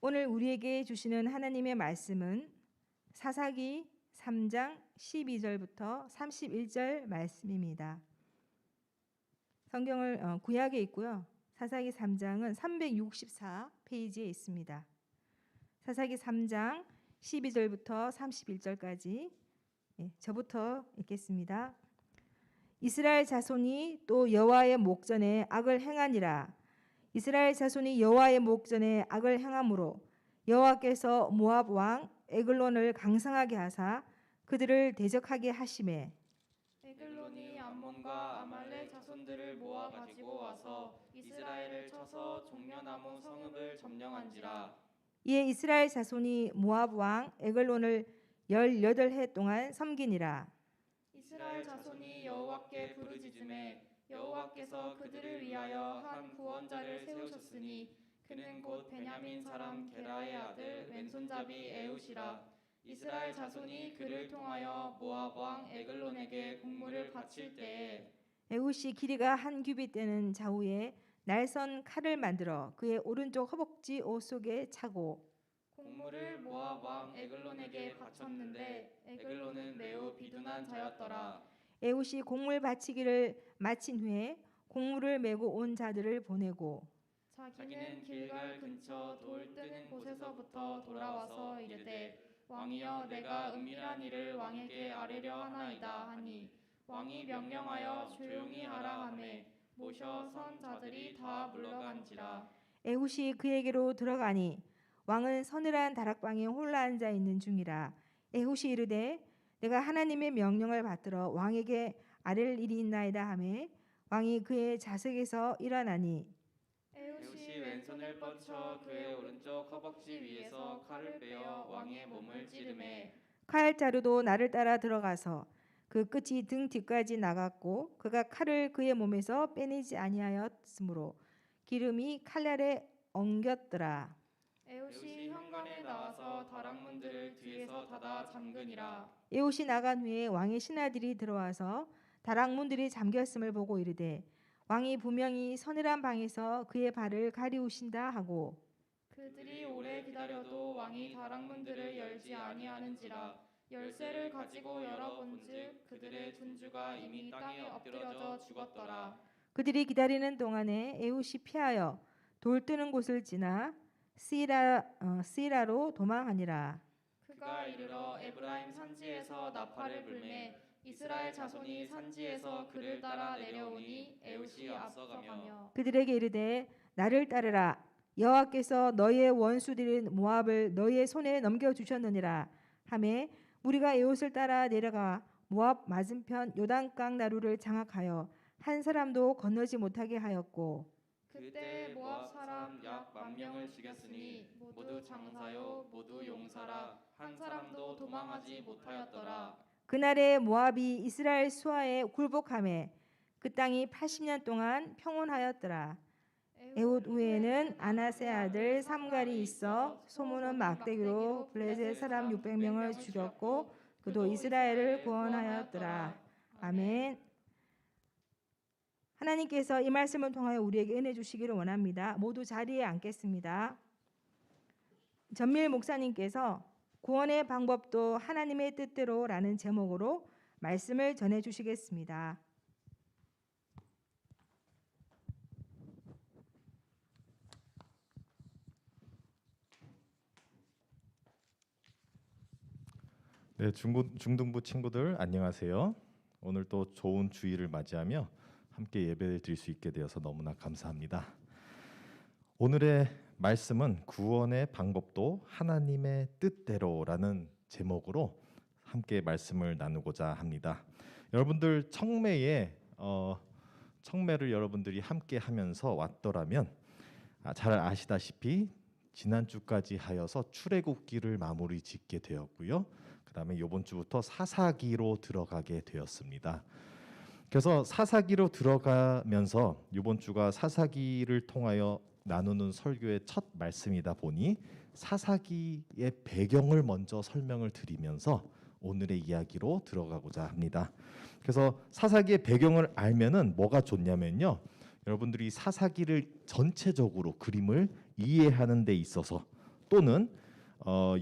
오늘 우리에게 주시는 하나님의 말씀은 사사기 3장 12절부터 31절 말씀입니다. 성경을 구약에 있고요. 사사기 3장은 364페이지에 있습니다. 사사기 3장 12절부터 31절까지 저부터 읽겠습니다. 이스라엘 자손이 또 여호와의 목전에 악을 행하니라. 이스라엘 자손이 여호와의 목전에 악을 행함으로 여호와께서 모압 왕 에글론을 강성하게 하사 그들을 대적하게 하시매 에글론이 암몬과 아말렉 자손들을 모아 가지고 와서 이스라엘을 쳐서 종려나무 성읍을 점령한지라. 이에 이스라엘 자손이 모압 왕 에글론을 18해 동안 섬기니라. 이스라엘 자손이 여호와께 부르짖음에 여호와께서 그들을 위하여 한 구원자를 세우셨으니 그는 곧 베냐민 사람 게라의 아들 왼손잡이 에훗이라. 이스라엘 자손이 그를 통하여 모압 왕 에글론에게 공물을 바칠 때에 에훗이 길이가 한 규빗 되는 좌우에 날선 칼을 만들어 그의 오른쪽 허벅지 옷 속에 차고 공물을 모압 왕 에글론에게 바쳤는데 에글론은 매우 비둔한 자였더라. 에훗이 곡물 바치기를 마친 후에 곡물을 메고 온 자들을 보내고 자기는 길갈 근처 돌 뜨는 곳에서부터 돌아와서 이르되 왕이여 내가 은밀한 일을 왕에게 아뢰려 하나이다 하니 왕이 명령하여 조용히 하라 하매 모셔 선 자들이 다 물러간지라. 에훗이 그에게로 들어가니 왕은 서늘한 다락방에 홀라 앉아 있는 중이라. 에훗이 이르되 내가 하나님의 명령을 받들어 왕에게 아랠 일이 있나이다 하매 왕이 그의 좌석에서 일어나니 에훗이 왼손을 뻗쳐 그의 오른쪽 허벅지 위에서 칼을 빼어 왕의 몸을 찌르매 칼자루도 나를 따라 들어가서 그 끝이 등 뒤까지 나갔고 그가 칼을 그의 몸에서 빼내지 아니하였으므로 기름이 칼날에 엉겼더라. 에훗이 현관에 나와서 다락문들을 뒤에서 닫아 잠그니라. 에훗이 나간 후에 왕의 신하들이 들어와서 다락문들이 잠겼음을 보고 이르되 왕이 분명히 서늘한 방에서 그의 발을 가리우신다 하고 그들이 오래 기다려도 왕이 다락문들을 열지 아니하는지라. 열쇠를 가지고 열어본즉 그들의 군주가 이미 땅에 엎드려져 죽었더라. 그들이 기다리는 동안에 에훗이 피하여 돌 뜨는 곳을 지나 스이라로 도망하니라. 그가 이르러 에브라임 산지에서 나팔을 불매 이스라엘 자손이 산지에서 그를 따라 내려오니 에훗이 앞서가며 그들에게 이르되 나를 따르라. 여호와께서 너희의 원수들인 모압을 너희의 손에 넘겨주셨느니라 하매 우리가 에훗을 따라 내려가 모압 맞은편 요단강 나루를 장악하여 한 사람도 건너지 못하게 하였고 그때 모압 사람 약 10,000명을 죽였으니 모두 장사요 모두 용사라. 한 사람도 도망하지 못하였더라. 그날에 모압이 이스라엘 수하에 굴복하매 그 땅이 80년 동안 평온하였더라. 에훗 후에는 아나세 아들 삼갈이 있어 소문은 막대기로 블레셋 사람 600명을 죽였고 그도 이스라엘을 구원하였더라. 아멘. 하나님께서 이 말씀을 통하여 우리에게 은혜 주시기를 원합니다. 모두 자리에 앉겠습니다. 전밀 목사님께서 구원의 방법도 하나님의 뜻대로라는 제목으로 말씀을 전해 주시겠습니다. 네, 중등부 친구들 안녕하세요. 오늘 또 좋은 주일을 맞이하며 함께 예배를 드릴 수 있게 되어서 너무나 감사합니다. 오늘의 말씀은 구원의 방법도 하나님의 뜻대로라는 제목으로 함께 말씀을 나누고자 합니다. 여러분들 청매를 여러분들이 함께 하면서 왔더라면 잘 아시다시피 지난주까지 하여서 출애굽기를 마무리 짓게 되었고요. 그 다음에 이번 주부터 사사기로 들어가게 되었습니다. 그래서 사사기로 들어가면서 이번 주가 사사기를 통하여 나누는 설교의 첫 말씀이다 보니 사사기의 배경을 먼저 설명을 드리면서 오늘의 이야기로 들어가고자 합니다. 그래서 사사기의 배경을 알면은 뭐가 좋냐면요. 여러분들이 사사기를 전체적으로 그림을 이해하는 데 있어서 또는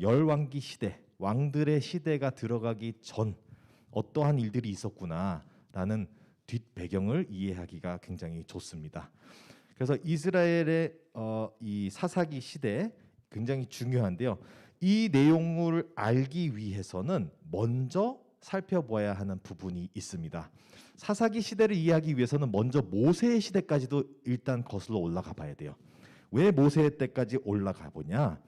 열왕기 시대, 왕들의 시대가 들어가기 전 어떠한 일들이 있었구나라는 뒷 배경을 이해하기가 굉장히 좋습니다. 그래서 이스라엘의 이 사사기 시대 굉장히 중요한데요. 이 내용을 알기 위해서는 먼저 살펴봐야 하는 부분이 있습니다. 사사기 시대를 이해하기 위해서는 먼저 모세의 시대까지도 일단 거슬러 올라가 봐야 돼요. 왜 모세의 때까지 올라가 보냐?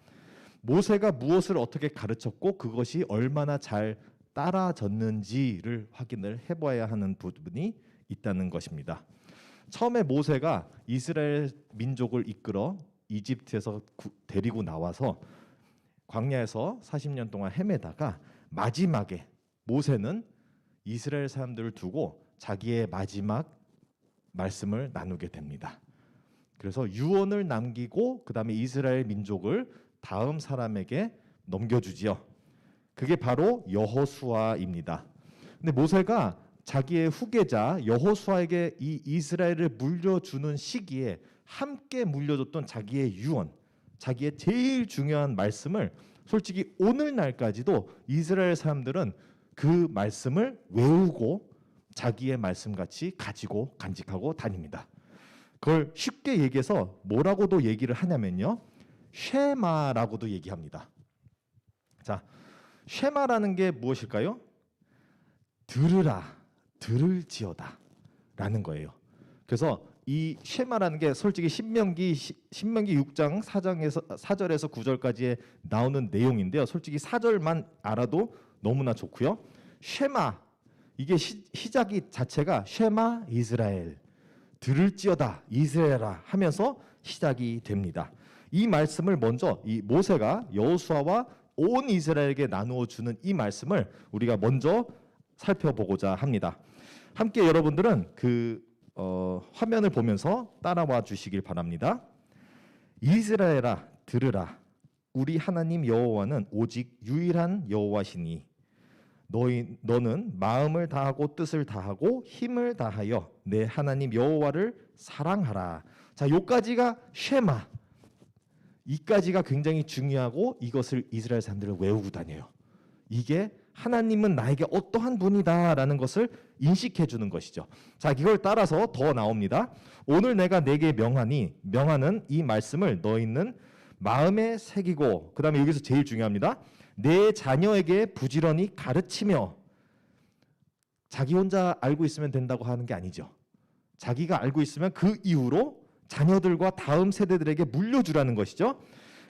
모세가 무엇을 어떻게 가르쳤고 그것이 얼마나 잘 따라졌는지를 확인을 해봐야 하는 부분이 있다는 것입니다. 처음에 모세가 이스라엘 민족을 이끌어 이집트에서 데리고 나와서 광야에서 40년 동안 헤매다가 마지막에 모세는 이스라엘 사람들을 두고 자기의 마지막 말씀을 나누게 됩니다. 그래서 유언을 남기고 그 다음에 이스라엘 민족을 다음 사람에게 넘겨주지요. 그게 바로 여호수아입니다. 근데 모세가 자기의 후계자 여호수아에게 이 이스라엘을 물려주는 시기에 함께 물려줬던 자기의 유언, 자기의 제일 중요한 말씀을 솔직히 오늘날까지도 이스라엘 사람들은 그 말씀을 외우고 자기의 말씀같이 가지고 간직하고 다닙니다. 그걸 쉽게 얘기해서 뭐라고도 얘기를 하냐면요, 쉐마라고도 얘기합니다. 자, 쉐마라는 게 무엇일까요? 들으라, 들을지어다 라는 거예요. 그래서 이 쉐마라는 게 솔직히 신명기 6장 4절에서 9절까지에 나오는 내용인데요. 솔직히 4절만 알아도 너무나 좋고요. 쉐마, 이게 시작이 자체가 쉐마 이스라엘, 들을지어다 이스라엘아 하면서 시작이 됩니다. 이 말씀을 먼저 이 모세가 여호수아와 온 이스라엘에게 나누어 주는 이 말씀을 우리가 먼저 살펴보고자 합니다. 함께 여러분들은 그 화면을 보면서 따라와 주시길 바랍니다. 이스라엘아 들으라, 우리 하나님 여호와는 오직 유일한 여호와시니 너는 마음을 다하고 뜻을 다하고 힘을 다하여 내 하나님 여호와를 사랑하라. 자, 요까지가 쉐마. 이까지가 굉장히 중요하고 이것을 이스라엘 사람들은 외우고 다녀요. 이게 하나님은 나에게 어떠한 분이다라는 것을 인식해 주는 것이죠. 자, 이걸 따라서 더 나옵니다. 오늘 내가 내게 명하니, 명하는 이 말씀을 너희는 마음에 새기고, 그 다음에 여기서 제일 중요합니다. 내 자녀에게 부지런히 가르치며. 자기 혼자 알고 있으면 된다고 하는 게 아니죠. 자기가 알고 있으면 그 이후로 자녀들과 다음 세대들에게 물려주라는 것이죠.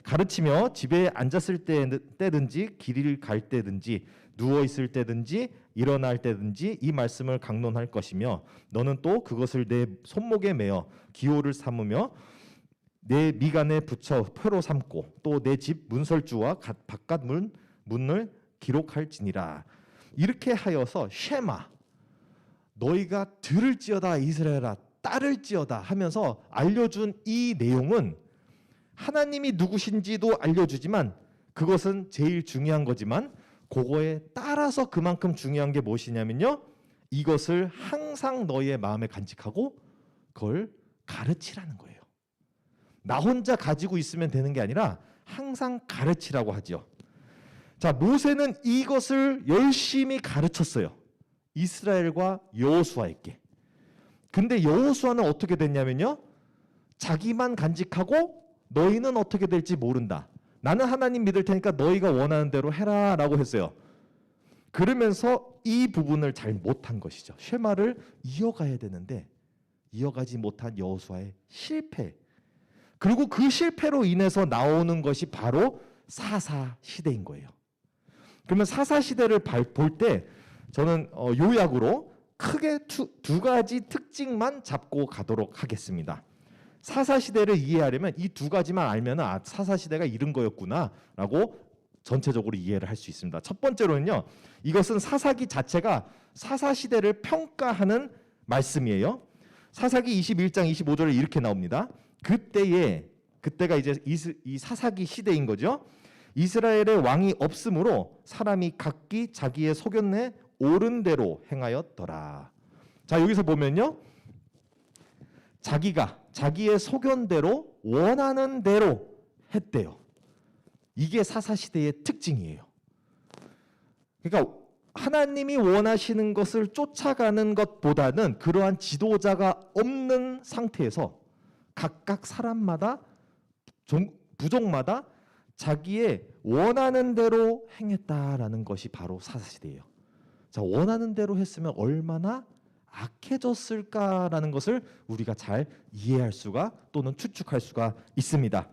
가르치며 집에 앉았을 때든지 길을 갈 때든지 누워 있을 때든지 일어날 때든지 이 말씀을 강론할 것이며 너는 또 그것을 내 손목에 매어 기호를 삼으며 내 미간에 붙여 표로 삼고 또 내 집 문설주와 바깥 문을 기록할지니라. 이렇게 하여서 쉐마, 너희가 들을지어다 이스라엘아, 따를지어다 하면서 알려준 이 내용은 하나님이 누구신지도 알려주지만 그것은 제일 중요한 거지만 그거에 따라서 그만큼 중요한 게 무엇이냐면요, 이것을 항상 너희의 마음에 간직하고 그걸 가르치라는 거예요. 나 혼자 가지고 있으면 되는 게 아니라 항상 가르치라고 하죠. 자, 모세는 이것을 열심히 가르쳤어요. 이스라엘과 여호수아에게. 근데 여호수아는 어떻게 됐냐면요, 자기만 간직하고 너희는 어떻게 될지 모른다. 나는 하나님 믿을 테니까 너희가 원하는 대로 해라 라고 했어요. 그러면서 이 부분을 잘 못한 것이죠. 쉐마를 이어가야 되는데 이어가지 못한 여호수아의 실패, 그리고 그 실패로 인해서 나오는 것이 바로 사사 시대인 거예요. 그러면 사사 시대를 볼 때 저는 요약으로 크게 두 가지 특징만 잡고 가도록 하겠습니다. 사사 시대를 이해하려면 이 두 가지만 알면 사사 시대가 이런 거였구나라고 전체적으로 이해를 할 수 있습니다. 첫 번째로는요, 이것은 사사기 자체가 사사 시대를 평가하는 말씀이에요. 사사기 21장 25절에 이렇게 나옵니다. 그때가 이제 이 사사기 시대인 거죠. 이스라엘의 왕이 없으므로 사람이 각기 자기의 소견에 옳은 대로 행하였더라. 자, 여기서 보면요, 자기가 자기의 소견대로 원하는 대로 했대요. 이게 사사시대의 특징이에요. 그러니까 하나님이 원하시는 것을 쫓아가는 것보다는 그러한 지도자가 없는 상태에서 각각 사람마다 부족마다 자기의 원하는 대로 행했다라는 것이 바로 사사시대예요. 자, 원하는 대로 했으면 얼마나 악해졌을까라는 것을 우리가 잘 이해할 수가 또는 추측할 수가 있습니다.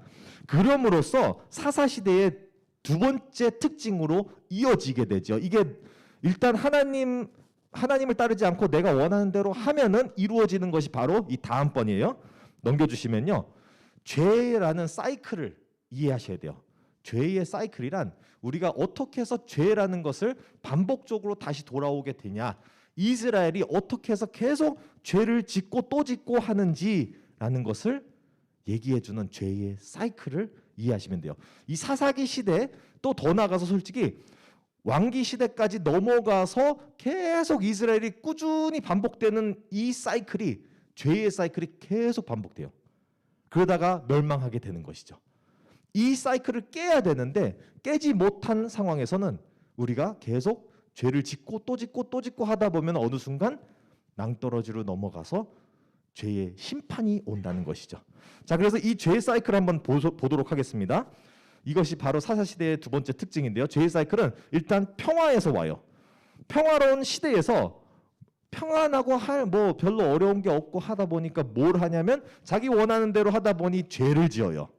그럼으로써 사사시대의 두 번째 특징으로 이어지게 되죠. 이게 일단 하나님을 따르지 않고 내가 원하는 대로 하면은 이루어지는 것이 바로 이 다음번이에요. 넘겨주시면요. 죄라는 사이클을 이해하셔야 돼요. 죄의 사이클이란 우리가 어떻게 해서 죄라는 것을 반복적으로 다시 돌아오게 되냐, 이스라엘이 어떻게 해서 계속 죄를 짓고 또 짓고 하는지라는 것을 얘기해주는 죄의 사이클을 이해하시면 돼요. 이 사사기 시대 또 더 나가서 솔직히 왕기 시대까지 넘어가서 계속 이스라엘이 꾸준히 반복되는 이 사이클이, 죄의 사이클이 계속 반복돼요. 그러다가 멸망하게 되는 것이죠. 이 사이클을 깨야 되는데 깨지 못한 상황에서는 우리가 계속 죄를 짓고 또 짓고 또 짓고 하다 보면 어느 순간 낭떠러지로 넘어가서 죄의 심판이 온다는 것이죠. 자, 그래서 이 죄의 사이클 한번 보도록 하겠습니다. 이것이 바로 사사시대의 두 번째 특징인데요. 죄의 사이클은 일단 평화에서 와요. 평화로운 시대에서 평안하고 뭐 별로 어려운 게 없고 하다 보니까 뭘 하냐면 자기 원하는 대로 하다 보니 죄를 지어요.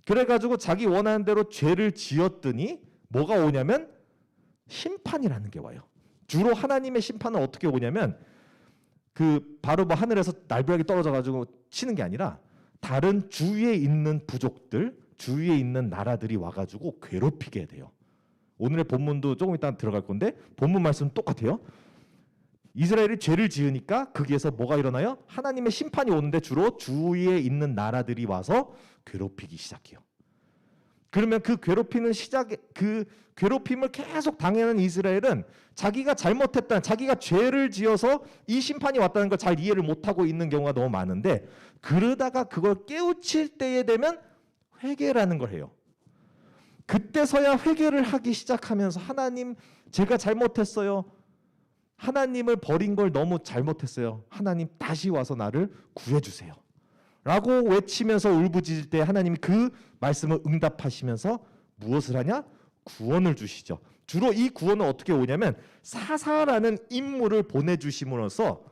그래가지고 자기 원하는 대로 죄를 지었더니 뭐가 오냐면 심판이라는 게 와요. 주로 하나님의 심판은 어떻게 오냐면 바로 뭐 하늘에서 날벼락이 떨어져가지고 치는 게 아니라 다른 주위에 있는 부족들, 주위에 있는 나라들이 와가지고 괴롭히게 돼요. 오늘의 본문도 조금 이따 들어갈 건데 본문 말씀은 똑같아요. 이스라엘이 죄를 지으니까 거기에서 뭐가 일어나요? 하나님의 심판이 오는데 주로 주위에 있는 나라들이 와서 괴롭히기 시작해요. 그러면 그 괴롭힘을 계속 당하는 이스라엘은 자기가 잘못했다는, 자기가 죄를 지어서 이 심판이 왔다는 걸 잘 이해를 못하고 있는 경우가 너무 많은데, 그러다가 그걸 깨우칠 때에 되면 회개라는 걸 해요. 그때서야 회개를 하기 시작하면서 하나님, 제가 잘못했어요. 하나님을 버린 걸 너무 잘못했어요. 하나님 다시 와서 나를 구해주세요. 라고 외치면서 울부짖을 때 하나님이 그 말씀을 응답하시면서 무엇을 하냐? 구원을 주시죠. 주로 이 구원은 어떻게 오냐면 사사라는 인물을 보내주심으로써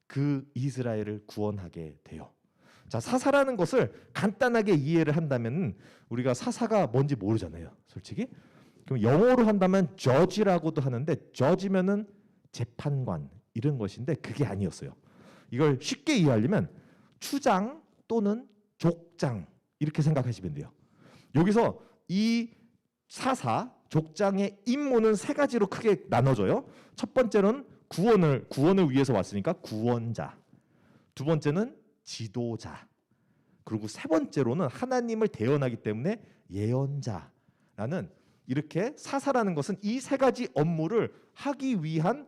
그 이스라엘을 구원하게 돼요. 자, 사사라는 것을 간단하게 이해를 한다면 우리가 사사가 뭔지 모르잖아요, 솔직히. 그럼 영어로 한다면 judge라고도 하는데 judge면은 재판관 이런 것인데 그게 아니었어요. 이걸 쉽게 이해하려면 추장 또는 족장 이렇게 생각하시면 돼요. 여기서 이 사사, 족장의 임무는 세 가지로 크게 나눠져요. 첫 번째는 구원을 위해서 왔으니까 구원자. 두 번째는 지도자. 그리고 세 번째로는 하나님을 대언하기 때문에 예언자라는, 이렇게 사사라는 것은 이 세 가지 업무를 하기 위한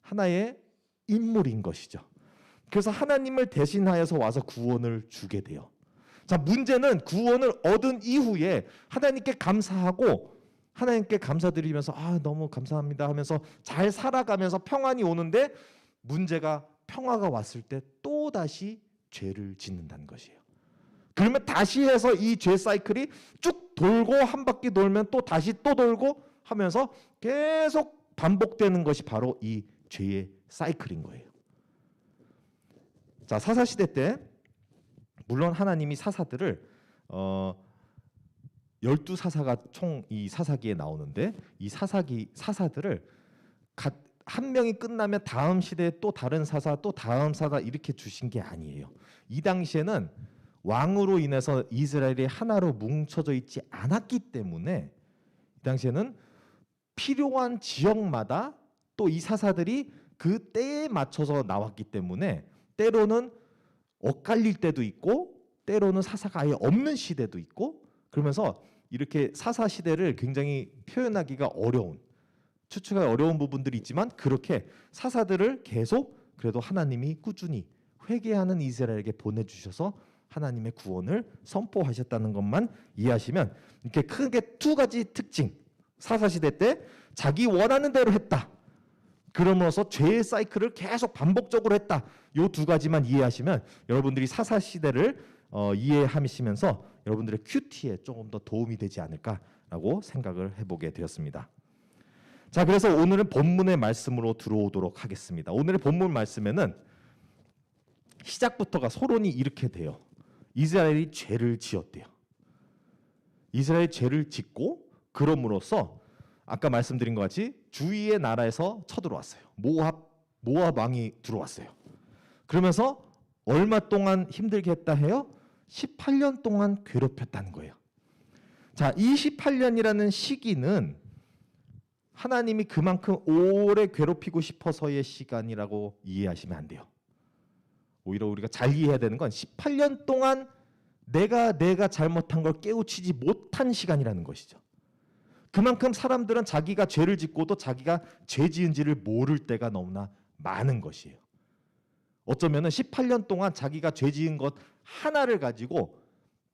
하나의 인물인 것이죠. 그래서 하나님을 대신하여서 와서 구원을 주게 돼요. 자, 문제는 구원을 얻은 이후에 하나님께 감사하고 하나님께 감사드리면서 너무 감사합니다 하면서 잘 살아가면서 평안이 오는데, 문제가 평화가 왔을 때 또다시 죄를 짓는다는 것이에요. 그러면 다시 해서 이 죄 사이클이 쭉 돌고 한 바퀴 돌면 또 다시 또 돌고 하면서 계속 반복되는 것이 바로 이 죄의 사이클인 거예요. 자, 사사시대 때 물론 하나님이 사사들을 12사사가 총 이 사사기에 나오는데 이 사사들을 한 명이 끝나면 다음 시대에 또 다른 사사, 또 다음 사사 이렇게 주신 게 아니에요. 이 당시에는 왕으로 인해서 이스라엘이 하나로 뭉쳐져 있지 않았기 때문에 이 당시에는 필요한 지역마다 또 이 사사들이 그 때에 맞춰서 나왔기 때문에 때로는 엇갈릴 때도 있고 때로는 사사가 아예 없는 시대도 있고, 그러면서 이렇게 사사 시대를 굉장히 표현하기가 어려운, 추측하기 어려운 부분들이 있지만 그렇게 사사들을 계속 그래도 하나님이 꾸준히 회개하는 이스라엘에게 보내주셔서 하나님의 구원을 선포하셨다는 것만 이해하시면 이렇게 크게 두 가지 특징, 사사시대 때 자기 원하는 대로 했다, 그러면서 죄의 사이클을 계속 반복적으로 했다, 이 두 가지만 이해하시면 여러분들이 사사시대를 이해하시면서 여러분들의 큐티에 조금 더 도움이 되지 않을까라고 생각을 해보게 되었습니다. 자, 그래서 오늘은 본문의 말씀으로 들어오도록 하겠습니다. 오늘의 본문 말씀에는 시작부터가 서론이 이렇게 돼요. 이스라엘이 죄를 지었대요. 이스라엘이 죄를 짓고 그럼으로써 아까 말씀드린 것 같이 주위의 나라에서 쳐들어왔어요. 모압 왕이 들어왔어요. 그러면서 얼마 동안 힘들게 했다 해요? 18년 동안 괴롭혔다는 거예요. 자, 이 18년이라는 시기는 하나님이 그만큼 오래 괴롭히고 싶어서의 시간이라고 이해하시면 안 돼요. 오히려 우리가 잘 이해해야 되는 건 18년 동안 내가 잘못한 걸 깨우치지 못한 시간이라는 것이죠. 그만큼 사람들은 자기가 죄를 짓고도 자기가 죄 지은지를 모를 때가 너무나 많은 것이에요. 어쩌면 18년 동안 자기가 죄 지은 것 하나를 가지고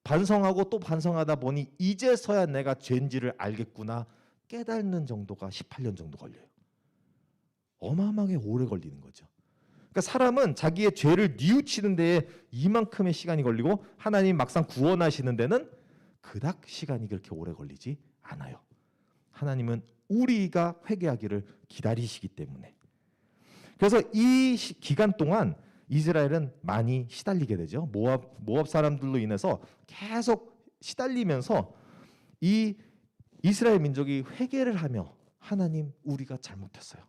반성하고 또 반성하다 보니 이제서야 내가 죄인지를 알겠구나 깨닫는 정도가 18년 정도 걸려요. 어마어마하게 오래 걸리는 거죠. 그러니까 사람은 자기의 죄를 뉘우치는 데에 이만큼의 시간이 걸리고 하나님 막상 구원하시는 데는 그닥 시간이 그렇게 오래 걸리지 않아요. 하나님은 우리가 회개하기를 기다리시기 때문에. 그래서 이 기간 동안 이스라엘은 많이 시달리게 되죠. 모압 사람들로 인해서 계속 시달리면서 이 이스라엘 민족이 회개를 하며 하나님 우리가 잘못했어요.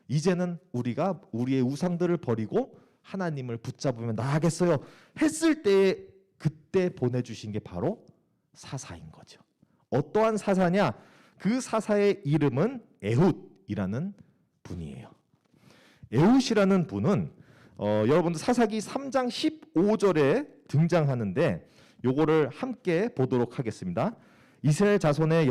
이제는 우리가 우리의 우상들을 버리고 하나님을 붙잡으면 나아가겠어요 했을 때 그때 보내주신 게 바로 사사인 거죠. 어떠한 사사냐? 그 사사의 이름은 에훗이라는 분이에요. 에훗이라는 분은 여러분들 사사기 3장 15절에 등장하는데 요거를 함께 보도록 하겠습니다. 이스라엘 자손이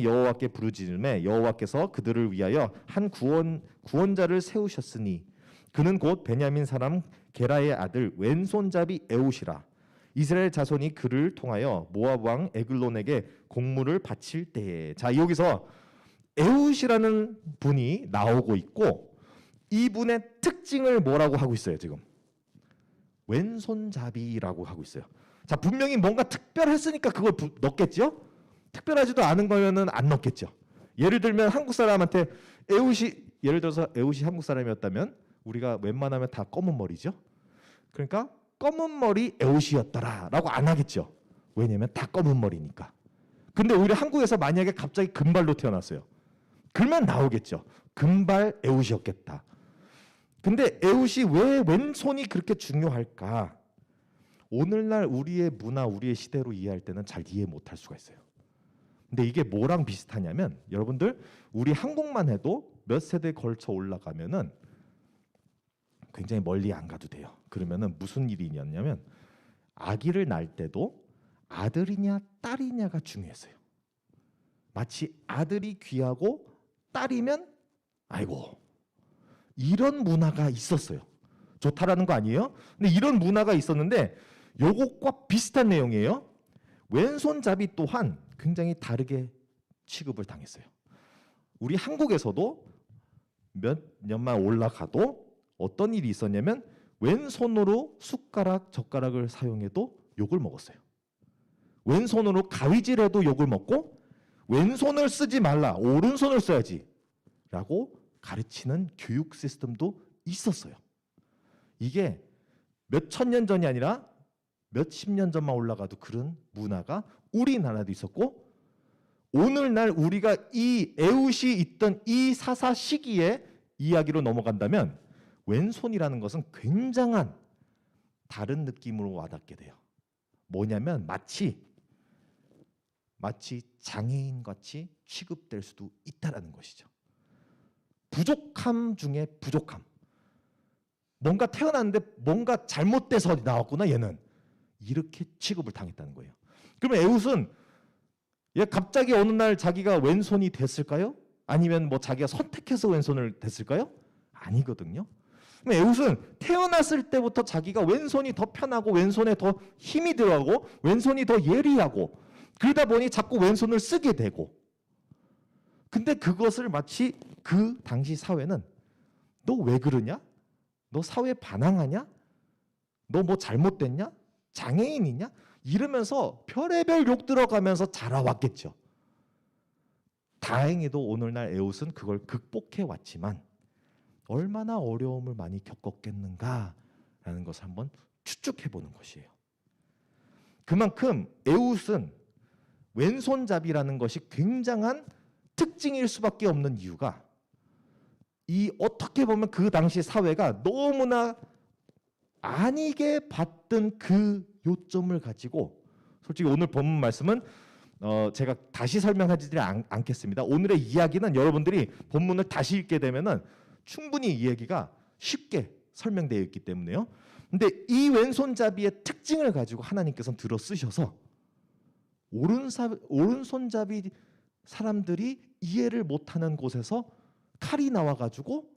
여호와께 부르짖음에 여호와께서 그들을 위하여 한 구원자를 세우셨으니 그는 곧 베냐민 사람 게라의 아들 왼손잡이 에훗이라. 이스라엘 자손이 그를 통하여 모압 왕 에글론에게 공물을 바칠 때에. 자, 여기서 에훗이라는 분이 나오고 있고 이분의 특징을 뭐라고 하고 있어요? 지금 왼손잡이라고 하고 있어요. 자, 분명히 뭔가 특별했으니까 그걸 넣겠죠? 특별하지도 않은 거면은 안 넣겠죠. 예를 들면 한국 사람한테 예를 들어서 에훗이 한국 사람이었다면 우리가 웬만하면 다 검은 머리죠. 그러니까 검은 머리 에훗이었더라라고 안 하겠죠. 왜냐면 다 검은 머리니까. 근데 오히려 한국에서 만약에 갑자기 금발로 태어났어요. 그러면 나오겠죠. 금발 에훗이었겠다. 근데 에훗이 왜 왼손이 그렇게 중요할까? 오늘날 우리의 문화, 우리의 시대로 이해할 때는 잘 이해 못할 수가 있어요. 근데 이게 뭐랑 비슷하냐면 여러분들 우리 한국만 해도 몇 세대 걸쳐 올라가면은 굉장히 멀리 안 가도 돼요. 그러면은 무슨 일이 있냐면 아기를 낳을 때도 아들이냐 딸이냐가 중요했어요. 마치 아들이 귀하고 딸이면 아이고 이런 문화가 있었어요. 좋다라는 거 아니에요? 근데 이런 문화가 있었는데 요것과 비슷한 내용이에요. 왼손잡이 또한 굉장히 다르게 취급을 당했어요. 우리 한국에서도 몇 년만 올라가도 어떤 일이 있었냐면 왼손으로 숟가락, 젓가락을 사용해도 욕을 먹었어요. 왼손으로 가위질해도 욕을 먹고 왼손을 쓰지 말라, 오른손을 써야지 라고 가르치는 교육 시스템도 있었어요. 이게 몇 천 년 전이 아니라 몇십 년 전만 올라가도 그런 문화가 우리나라도 있었고 오늘날 우리가 이 에훗이 있던 이 사사 시기의 이야기로 넘어간다면 왼손이라는 것은 굉장한 다른 느낌으로 와닿게 돼요. 뭐냐면 마치 장애인같이 취급될 수도 있다라는 것이죠. 부족함 중에 부족함. 뭔가 태어났는데 뭔가 잘못돼서 나왔구나 얘는. 이렇게 취급을 당했다는 거예요. 그러면 에훗은 얘 갑자기 어느 날 자기가 왼손이 됐을까요? 아니면 뭐 자기가 선택해서 왼손을 됐을까요? 아니거든요. 그럼 에웃은 태어났을 때부터 자기가 왼손이 더 편하고 왼손에 더 힘이 들어가고 왼손이 더 예리하고 그러다 보니 자꾸 왼손을 쓰게 되고, 근데 그것을 마치 그 당시 사회는 너 왜 그러냐? 너 사회 반항하냐? 너 뭐 잘못됐냐? 장애인이냐? 이러면서 별의별 욕 들어가면서 자라왔겠죠. 다행히도 오늘날 에웃은 그걸 극복해 왔지만 얼마나 어려움을 많이 겪었겠는가라는 것을 한번 추측해 보는 것이에요. 그만큼 에웃은 왼손잡이라는 것이 굉장한 특징일 수밖에 없는 이유가, 이 어떻게 보면 그 당시 사회가 너무나 아니게 봤던 그 요점을 가지고, 솔직히 오늘 본문 말씀은 제가 다시 설명하지 않겠습니다. 오늘의 이야기는 여러분들이 본문을 다시 읽게 되면은 충분히 이야기가 쉽게 설명되어 있기 때문에요. 근데 이 왼손잡이의 특징을 가지고 하나님께서는 들어 쓰셔서 오른손잡이 사람들이 이해를 못하는 곳에서 칼이 나와가지고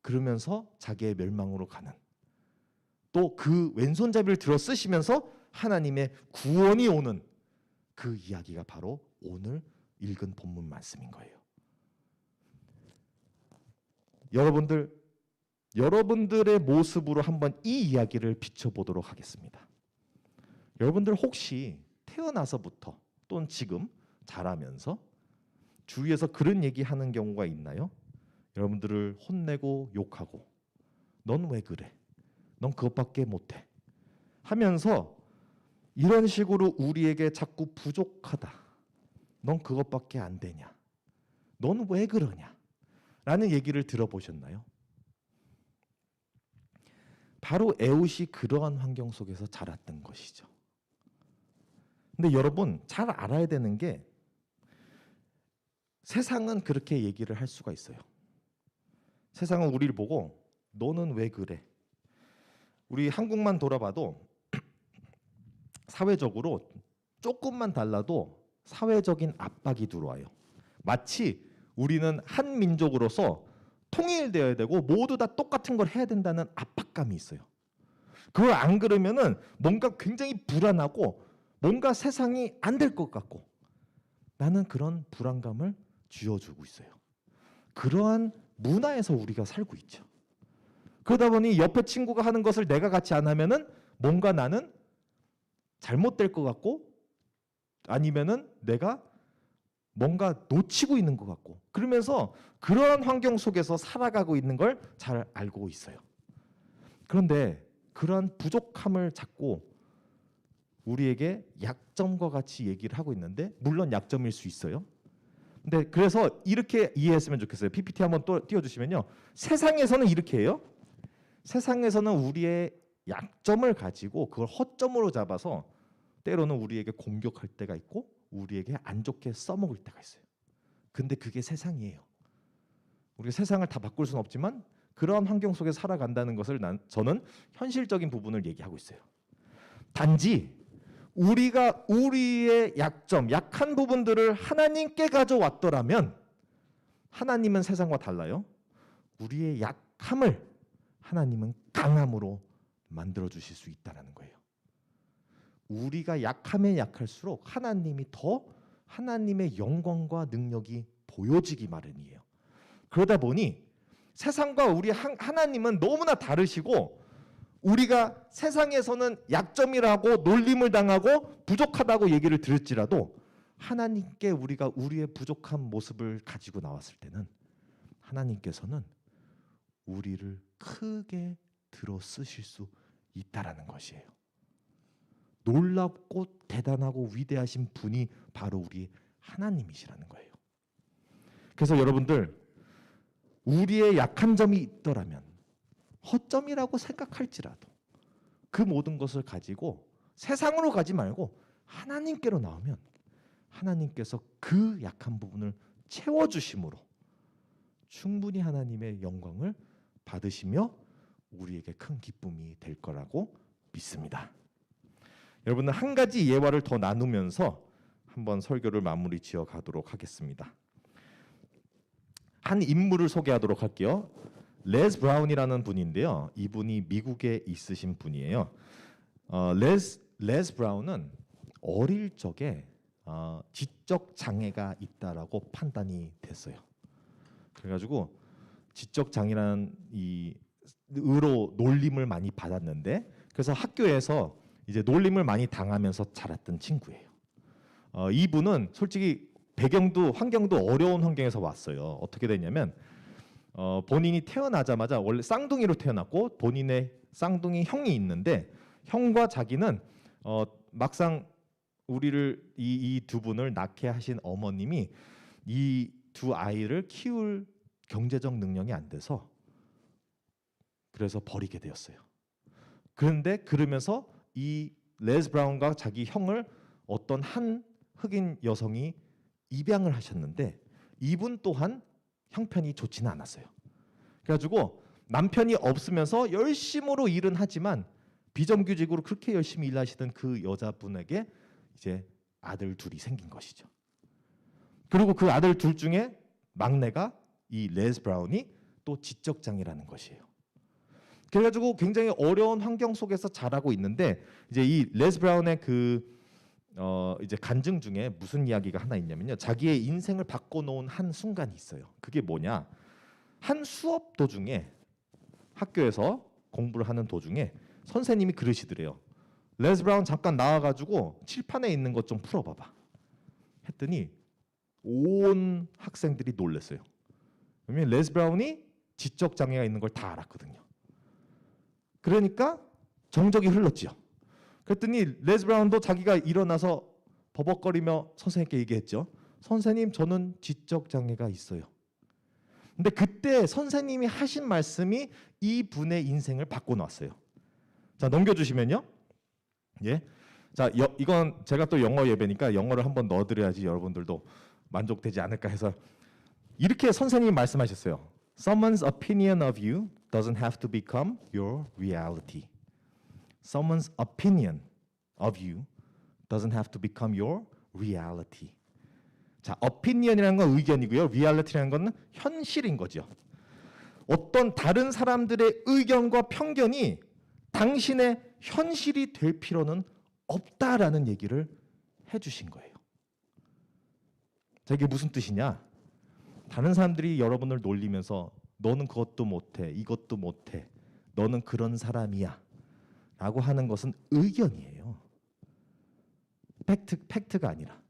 그러면서 자기의 멸망으로 가는, 또 그 왼손잡이를 들어 쓰시면서 하나님의 구원이 오는 그 이야기가 바로 오늘 읽은 본문 말씀인 거예요. 여러분들의 모습으로 한번 이 이야기를 비춰보도록 하겠습니다. 여러분들 혹시 태어나서부터 또는 지금 자라면서 주위에서 그런 얘기하는 경우가 있나요? 여러분들을 혼내고 욕하고 넌 왜 그래? 넌 그것밖에 못해 하면서 이런 식으로 우리에게 자꾸 부족하다, 넌 그것밖에 안 되냐, 넌 왜 그러냐 라는 얘기를 들어보셨나요? 바로 에웃이 그러한 환경 속에서 자랐던 것이죠. 근데 여러분 잘 알아야 되는 게, 세상은 그렇게 얘기를 할 수가 있어요. 세상은 우리를 보고 너는 왜 그래? 우리 한국만 돌아봐도 사회적으로 조금만 달라도 사회적인 압박이 들어와요. 마치 우리는 한 민족으로서 통일되어야 되고 모두 다 똑같은 걸 해야 된다는 압박감이 있어요. 그걸 안 그러면은 뭔가 굉장히 불안하고 뭔가 세상이 안 될 것 같고, 나는 그런 불안감을 쥐어주고 있어요. 그러한 문화에서 우리가 살고 있죠. 그러다 보니 옆에 친구가 하는 것을 내가 같이 안 하면은 뭔가 나는 잘못될 것 같고, 아니면은 내가 뭔가 놓치고 있는 것 같고, 그러면서 그러한 환경 속에서 살아가고 있는 걸 잘 알고 있어요. 그런데 그러한 부족함을 자꾸 우리에게 약점과 같이 얘기를 하고 있는데, 물론 약점일 수 있어요. 근데 그래서 이렇게 이해했으면 좋겠어요. PPT 한번 또 띄워주시면요. 세상에서는 이렇게 해요. 세상에서는 우리의 약점을 가지고 그걸 허점으로 잡아서 때로는 우리에게 공격할 때가 있고 우리에게 안 좋게 써먹을 때가 있어요. 근데 그게 세상이에요. 우리가 세상을 다 바꿀 수는 없지만 그러한 환경 속에 살아간다는 것을 저는 현실적인 부분을 얘기하고 있어요. 단지 우리가 우리의 약점, 약한 부분들을 하나님께 가져왔더라면, 하나님은 세상과 달라요. 우리의 약함을 하나님은 강함으로 만들어 주실 수 있다는 거예요. 우리가 약하면 약할수록 하나님이 더 하나님의 영광과 능력이 보여지기 마련이에요. 그러다 보니 세상과 우리 하나님은 너무나 다르시고, 우리가 세상에서는 약점이라고 놀림을 당하고 부족하다고 얘기를 들을지라도 하나님께 우리가 우리의 부족한 모습을 가지고 나왔을 때는 하나님께서는 우리를 크게 들어 쓰실 수 있다라는 것이에요. 놀랍고 대단하고 위대하신 분이 바로 우리 하나님이시라는 거예요. 그래서 여러분들, 우리의 약한 점이 있더라면, 허점이라고 생각할지라도 그 모든 것을 가지고 세상으로 가지 말고 하나님께로 나오면 하나님께서 그 약한 부분을 채워주심으로 충분히 하나님의 영광을 받으시며 우리에게 큰 기쁨이 될 거라고 믿습니다. 여러분은 한 가지 예화를 더 나누면서 한번 설교를 마무리 지어 가도록 하겠습니다. 한 인물을 소개하도록 할게요. 레스 브라운이라는 분인데요. 이분이 미국에 있으신 분이에요. 레스 브라운은 어릴 적에 지적 장애가 있다라고 판단이 됐어요. 그래가지고 지적 장애라는 이 의로 놀림을 많이 받았는데, 그래서 학교에서 이제 놀림을 많이 당하면서 자랐던 친구예요. 이분은 솔직히 배경도 환경도 어려운 환경에서 왔어요. 어떻게 됐냐면 본인이 태어나자마자 원래 쌍둥이로 태어났고 본인의 쌍둥이 형이 있는데, 형과 자기는 막상 우리를 이 두 분을 낳게 하신 어머님이 이 두 아이를 키울 경제적 능력이 안 돼서 그래서 버리게 되었어요. 그런데 그러면서 이 레스 브라운과 자기 형을 어떤 한 흑인 여성이 입양을 하셨는데, 이분 또한 형편이 좋지는 않았어요. 그래가지고 남편이 없으면서 열심으로 일은 하지만 비정규직으로 그렇게 열심히 일하시던 그 여자분에게 이제 아들 둘이 생긴 것이죠. 그리고 그 아들 둘 중에 막내가 이 레스 브라운이 또 지적 장애라는 것이에요. 그래가지고 굉장히 어려운 환경 속에서 자라고 있는데, 이제 이 레스 브라운의 이제 간증 중에 무슨 이야기가 하나 있냐면요, 자기의 인생을 바꿔놓은 한 순간이 있어요. 그게 뭐냐? 한 수업 도중에, 학교에서 공부를 하는 도중에 선생님이 그러시더래요. 레스 브라운 잠깐 나와가지고 칠판에 있는 것 좀 풀어봐봐. 했더니 온 학생들이 놀랐어요. 왜냐면 레스 브라운이 지적 장애가 있는 걸 다 알았거든요. 그러니까 정적이 흘렀죠. 그랬더니 레스 브라운도 자기가 일어나서 버벅거리며 선생님께 얘기했죠. 선생님, 저는 지적 장애가 있어요. 근데 그때 선생님이 하신 말씀이 이 분의 인생을 바꿔놨어요. 자, 넘겨주시면요. 예. 자, 이건 제가 또 영어 예배니까 영어를 한번 넣어드려야지 여러분들도 만족되지 않을까 해서 이렇게 선생님이 말씀하셨어요. Someone's opinion of you doesn't have to become your reality. Someone's opinion of you doesn't have to become your reality. 자, opinion이라는 건 의견이고요. reality라는 건 현실인 거죠. 어떤 다른 사람들의 의견과 편견이 당신의 현실이 될 필요는 없다라는 얘기를 해주신 거예요. 자, 이게 무슨 뜻이냐? 다른 사람들이 여러분을 놀리면서 너는 그것도 못해, 이것도 못해, 너는 그런 사람이야 라고 하는 것은 의견이에요. 팩트가 아니라.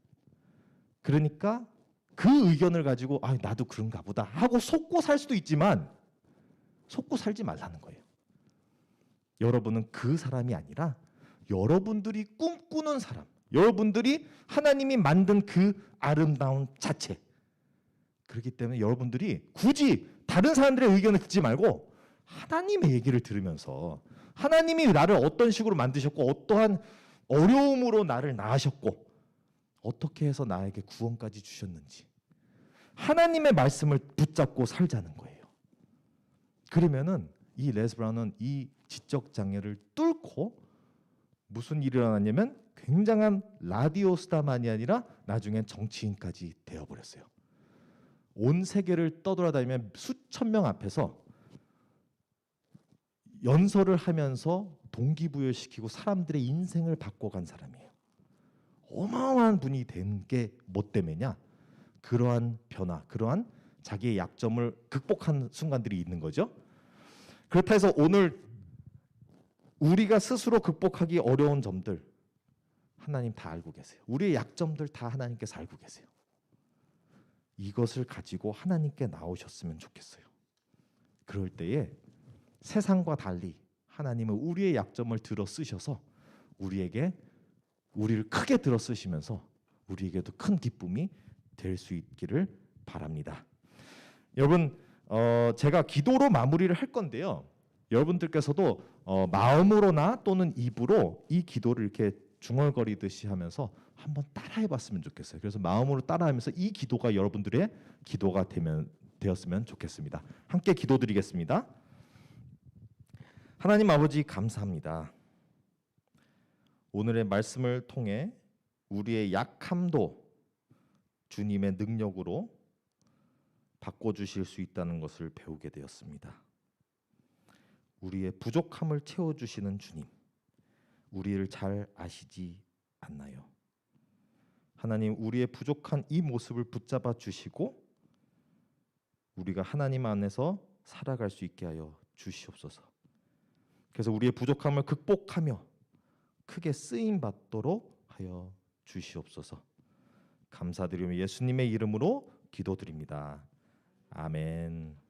그러니까 그 의견을 가지고 나도 그런가 보다 하고 속고 살 수도 있지만 속고 살지 말라는 거예요. 여러분은 그 사람이 아니라 여러분들이 꿈꾸는 사람, 여러분들이 하나님이 만든 그 아름다운 자체. 그렇기 때문에 여러분들이 굳이 다른 사람들의 의견을 듣지 말고 하나님의 얘기를 들으면서 하나님이 나를 어떤 식으로 만드셨고 어떠한 어려움으로 나를 낳으셨고 어떻게 해서 나에게 구원까지 주셨는지 하나님의 말씀을 붙잡고 살자는 거예요. 그러면은 이 레스 브라운은 이 지적 장애를 뚫고 무슨 일이 일어났냐면 굉장한 라디오 스타만이 아니라 나중엔 정치인까지 되어버렸어요. 온 세계를 떠돌아다니며 수천 명 앞에서 연설을 하면서 동기부여시키고 사람들의 인생을 바꿔간 사람이에요. 어마어마한 분이 된 게 뭐 때문이냐? 그러한 변화, 그러한 자기의 약점을 극복한 순간들이 있는 거죠. 그렇다 해서 오늘 우리가 스스로 극복하기 어려운 점들 하나님 다 알고 계세요. 우리의 약점들 다 하나님께서 알고 계세요. 이것을 가지고 하나님께 나오셨으면 좋겠어요. 그럴 때에 세상과 달리 하나님은 우리의 약점을 들어 쓰셔서 우리를 크게 들어 쓰시면서 우리에게도 큰 기쁨이 될 수 있기를 바랍니다. 여러분, 제가 기도로 마무리를 할 건데요. 여러분들께서도 마음으로나 또는 입으로 이 기도를 이렇게 중얼거리듯이 하면서 한번 따라해봤으면 좋겠어요. 그래서 마음으로 따라하면서 이 기도가 여러분들의 기도가 되었으면 좋겠습니다. 함께 기도드리겠습니다. 하나님 아버지 감사합니다. 오늘의 말씀을 통해 우리의 약함도 주님의 능력으로 바꿔주실 수 있다는 것을 배우게 되었습니다. 우리의 부족함을 채워주시는 주님, 우리를 잘 아시지 않나요? 하나님, 우리의 부족한 이 모습을 붙잡아 주시고 우리가 하나님 안에서 살아갈 수 있게 하여 주시옵소서. 그래서 우리의 부족함을 극복하며 크게 쓰임 받도록 하여 주시옵소서. 감사드리며 예수님의 이름으로 기도드립니다. 아멘.